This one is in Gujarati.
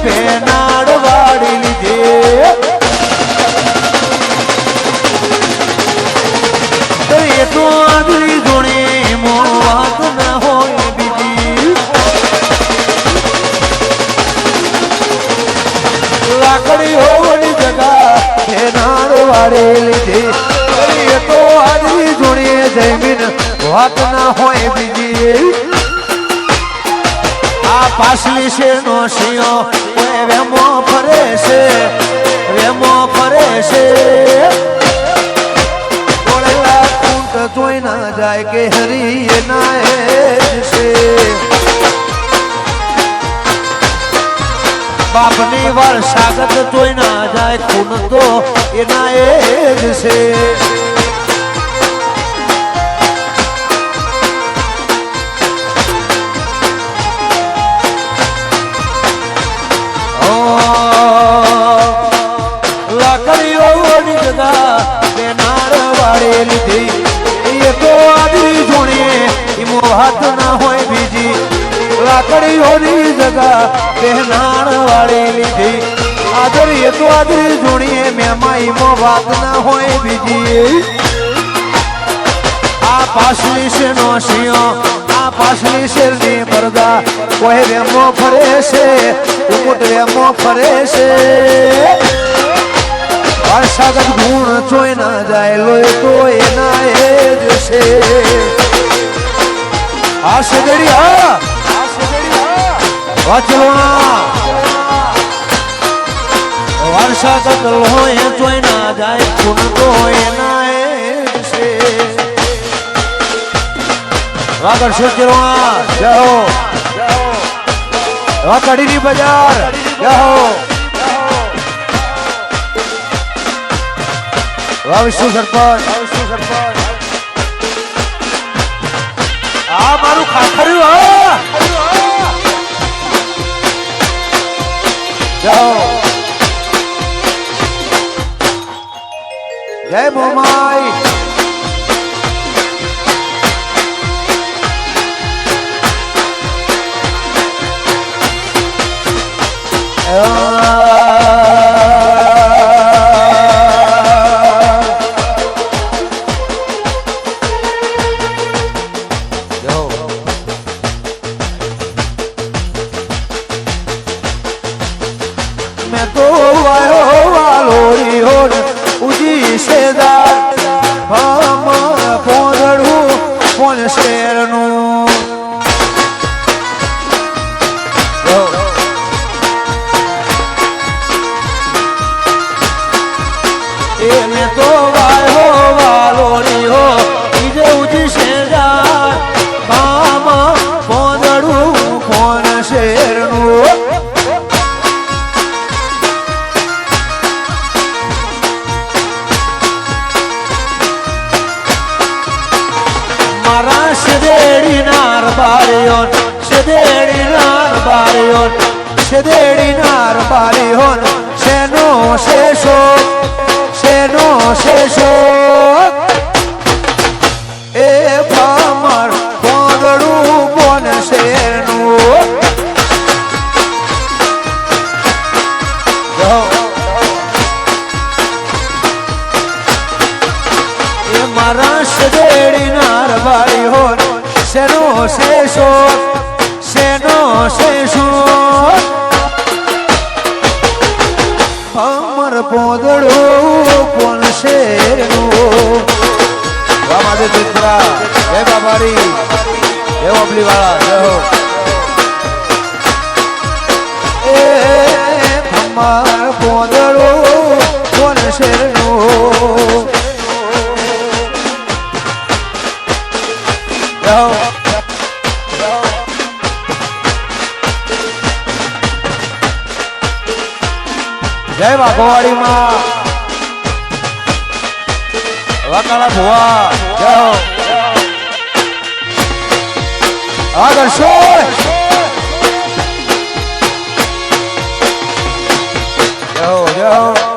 બેનાડ વાળી લીધી એ તો આદરી જોડે વાત ના હોય બીજી લાકડી હોવાની જગા બેનાડ વાળી લીધી એ તો આદરી જોડે જમીન વાત ના હોય બીજી આ પાછલી છે નો શિયો કોઈ વેમો ફરે છે ઓળેલા કુંટ જોઈ ના જાય કે હરી એના છે બાપની વાર સાગત જોઈ ના જાય ખૂન તો એના જ છે એ તો આદરી જોડીએ એમો હાથ ના હોય બીજી લાકડીઓની જગા બેનાણ વાળી લીધી આદરી એ તો આદરી જોડીએ મેમાં એમો વાત ના હોય બીજી આ પાછલી છે નો શિયો આ પાછલી શેરની પરદા કોઈ વેમો ફરે છે ઉમટ વેમો ફરે છે વરસાદ ગુણ જોઈ ના જાય લોય તો એના એ જ છે આ સગડી હા વચલોણા વરસાદ લોય જોઈ ના જાય ગુણ તો એના એ જ છે વાગડ શેચરોણા જય હો વાકડીની બજાર જય હો વિષ્ણુ સરપંચ આ મારું ખાખર્યું જય મોમાઈ मैं तो आयो वालोरी होन उजी सेदार हम पोदड़ू कोन शेरनु ए मैं तो आयो वालोरी हो इजे उजी सेदार हम पोदड़ू कोन शेरनु Sederi nar barion, seno sesho, e pamar pondru bon seno. E maran sederi nar barion, seno sesho. અમર પોદડો કોણ શેરનું વામાદે ચિત્રા હે બાબારી હે ઓબલી વાળા જય હો એ અમર પોદડો કોણ શેરનું જય હો જય વાઘવાડી માં વાકાળા ભુવા જય હો આગળ શોર જય હો